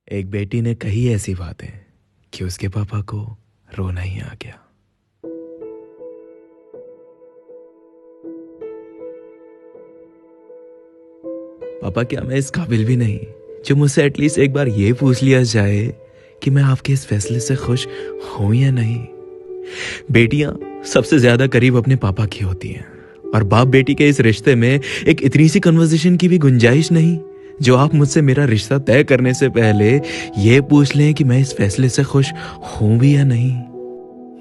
एक बेटी ने कही ऐसी बातें कि उसके पापा को रोना ही आ गया। पापा, क्या मैं इस काबिल भी नहीं जो मुझसे एटलीस्ट एक बार ये पूछ लिया जाए कि मैं आपके इस फैसले से खुश हूं या नहीं? बेटियां सबसे ज्यादा करीब अपने पापा की होती हैं और बाप बेटी के इस रिश्ते में एक इतनी सी कन्वर्सेशन की भी गुंजाइश नहीं जो आप मुझसे मेरा रिश्ता तय करने से पहले ये पूछ लें कि मैं इस फैसले से खुश हूं भी या नहीं।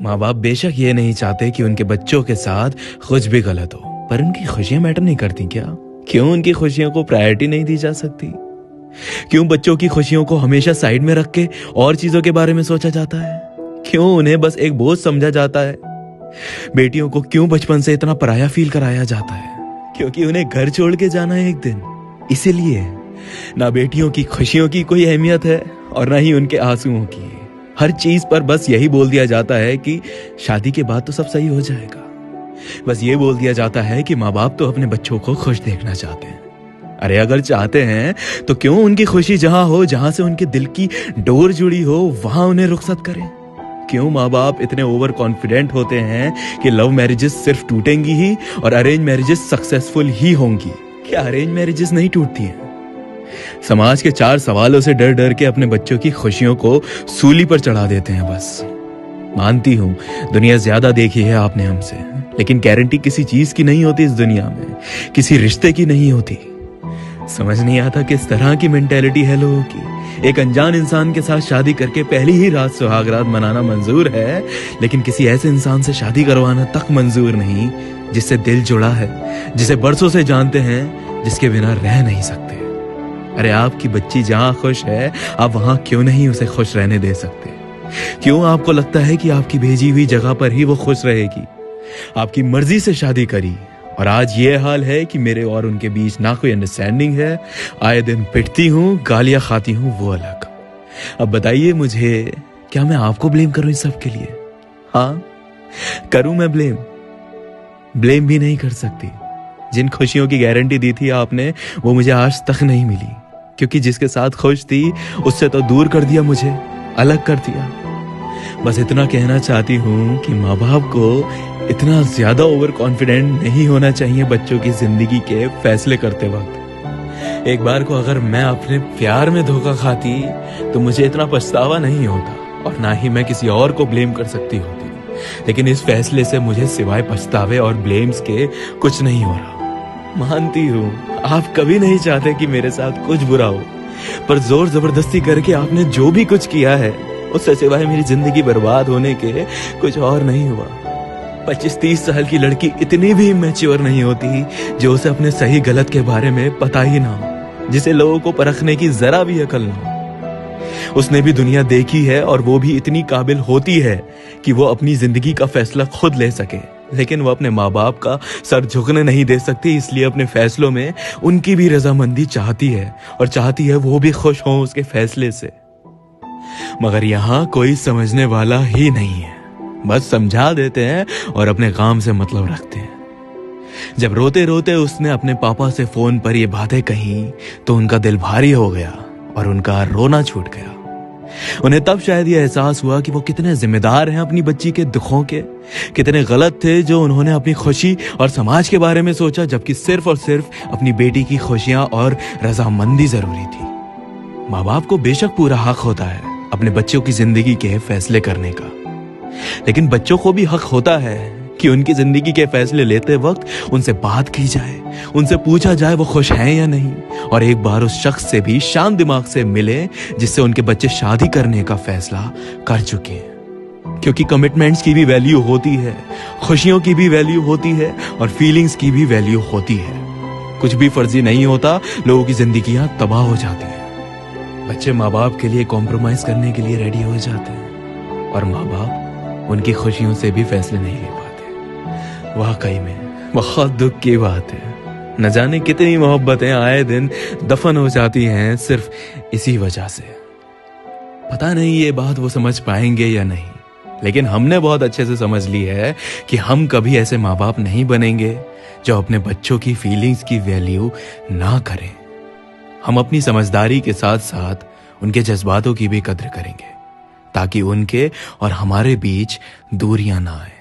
माँ बाप बेशक ये नहीं चाहते कि उनके बच्चों के साथ कुछ भी गलत हो, पर उनकी खुशियां मैटर नहीं करती क्या? क्यों उनकी खुशियों को प्रायोरिटी नहीं दी जा सकती? क्यों बच्चों की खुशियों को हमेशा साइड में रख के और चीजों के बारे में सोचा जाता है? क्यों उन्हें बस एक बोझ समझा जाता है? बेटियों को क्यों बचपन से इतना पराया फील कराया जाता है? क्योंकि उन्हें घर छोड़ के जाना है एक दिन। इसीलिए ना बेटियों की खुशियों की कोई अहमियत है और ना ही उनके आंसुओं की। हर चीज पर बस यही बोल दिया जाता है कि शादी के बाद तो सब सही हो जाएगा। बस ये बोल दिया जाता है कि माँ बाप तो अपने बच्चों को खुश देखना चाहते हैं। अरे अगर चाहते हैं तो क्यों उनकी खुशी जहां हो, जहां से उनके दिल की डोर जुड़ी हो, वहां उन्हें रुखसत करें? क्यों माँ बाप इतने ओवर कॉन्फिडेंट होते हैं कि लव मैरिजेस सिर्फ टूटेंगी ही और अरेंज मैरिजेस सक्सेसफुल ही होंगी? क्या अरेंज मैरिजेस नहीं टूटती हैं? समाज के 4 सवालों से डर डर के अपने बच्चों की खुशियों को सूली पर चढ़ा देते हैं बस। मानती हूं दुनिया ज्यादा देखी है आपने हमसे, लेकिन गारंटी किसी चीज की नहीं होती इस दुनिया में, किसी रिश्ते की नहीं होती। समझ नहीं आता किस तरह की मेंटेलिटी है लोगों की। एक अनजान इंसान के साथ शादी करके पहली ही रात सुहागरात मनाना मंजूर है, लेकिन किसी ऐसे इंसान से शादी करवाना तक मंजूर नहीं जिससे दिल जुड़ा है, जिसे बरसों से जानते हैं, जिसके बिना रह नहीं सकते। अरे आपकी बच्ची जहां खुश है, आप वहां क्यों नहीं उसे खुश रहने दे सकते? क्यों आपको लगता है कि आपकी भेजी हुई जगह पर ही वो खुश रहेगी? आपकी मर्जी से शादी करी और आज ये हाल है कि मेरे और उनके बीच ना कोई अंडरस्टैंडिंग है। आए दिन पिटती हूँ, गालियां खाती हूँ, वो अलग। अब बताइए मुझे, क्या मैं आपको ब्लेम करूं इस सब के लिए? हाँ, करूं मैं ब्लेम? ब्लेम भी नहीं कर सकती। जिन खुशियों की गारंटी दी थी आपने, वो मुझे आज तक नहीं मिली, क्योंकि जिसके साथ खुश थी उससे तो दूर कर दिया, मुझे अलग कर दिया। बस इतना कहना चाहती हूँ कि माँ बाप को इतना ज्यादा ओवर कॉन्फिडेंट नहीं होना चाहिए बच्चों की जिंदगी के फैसले करते वक्त। एक बार को अगर मैं अपने प्यार में धोखा खाती तो मुझे इतना पछतावा नहीं होता और ना ही मैं किसी और को ब्लेम कर सकती होती। लेकिन इस फैसले से मुझे सिवाय पछतावे और ब्लेम्स के कुछ नहीं हो रहा। मानती हूँ आप कभी नहीं चाहते कि मेरे साथ कुछ बुरा हो, पर जोर जबरदस्ती करके आपने जो भी कुछ किया है उससे सिवाय मेरी जिंदगी बर्बाद होने के कुछ और नहीं हुआ। 25-30 साल की लड़की इतनी भी मैच्योर नहीं होती जो उसे अपने सही गलत के बारे में पता ही ना हो, जिसे लोगों को परखने की जरा भी अकल ना हो। उसने भी दुनिया देखी है और वो भी इतनी काबिल होती है कि वो अपनी जिंदगी का फैसला खुद ले सके, लेकिन वो अपने माँ बाप का सर झुकने नहीं दे सकती। इसलिए अपने फैसलों में उनकी भी रजामंदी चाहती है और चाहती है वो भी खुश हों उसके फैसले से। मगर यहाँ कोई समझने वाला ही नहीं है। बस समझा देते हैं और अपने काम से मतलब रखते हैं। जब रोते रोते उसने अपने पापा से फोन पर ये बातें कही तो उनका दिल भारी हो गया और उनका रोना छूट गया। उन्हें तब शायद यह एहसास हुआ कि वो कितने जिम्मेदार हैं अपनी बच्ची के दुखों के, कितने गलत थे जो उन्होंने अपनी खुशी और समाज के बारे में सोचा, जबकि सिर्फ और सिर्फ अपनी बेटी की खुशियां और रजामंदी जरूरी थी। माँ बाप को बेशक पूरा हक होता है अपने बच्चों की जिंदगी के फैसले करने का, लेकिन बच्चों को भी हक होता है कि उनकी जिंदगी के फैसले लेते वक्त उनसे बात की जाए, उनसे पूछा जाए वो खुश हैं या नहीं, और एक बार उस शख्स से भी शांत दिमाग से मिले जिससे उनके बच्चे शादी करने का फैसला कर चुके हैं। क्योंकि कमिटमेंट्स की भी वैल्यू होती है, खुशियों की भी वैल्यू होती है और फीलिंग्स की भी वैल्यू होती है। कुछ भी फर्जी नहीं होता, लोगों की जिंदगियां तबाह हो जाती हैं। बच्चे माँ बाप के लिए कॉम्प्रोमाइज करने के लिए रेडी हो जाते हैं और माँ बाप उनकी खुशियों से भी फैसले नहीं ले पाते। वाकई में बहुत दुख की बात है। न जाने कितनी मोहब्बतें आए दिन दफन हो जाती हैं सिर्फ इसी वजह से। पता नहीं ये बात वो समझ पाएंगे या नहीं, लेकिन हमने बहुत अच्छे से समझ ली है कि हम कभी ऐसे माँ बाप नहीं बनेंगे जो अपने बच्चों की फीलिंग्स की वैल्यू ना करें। हम अपनी समझदारी के साथ साथ उनके जज्बातों की भी कद्र करेंगे, ताकि उनके और हमारे बीच दूरियां ना आए।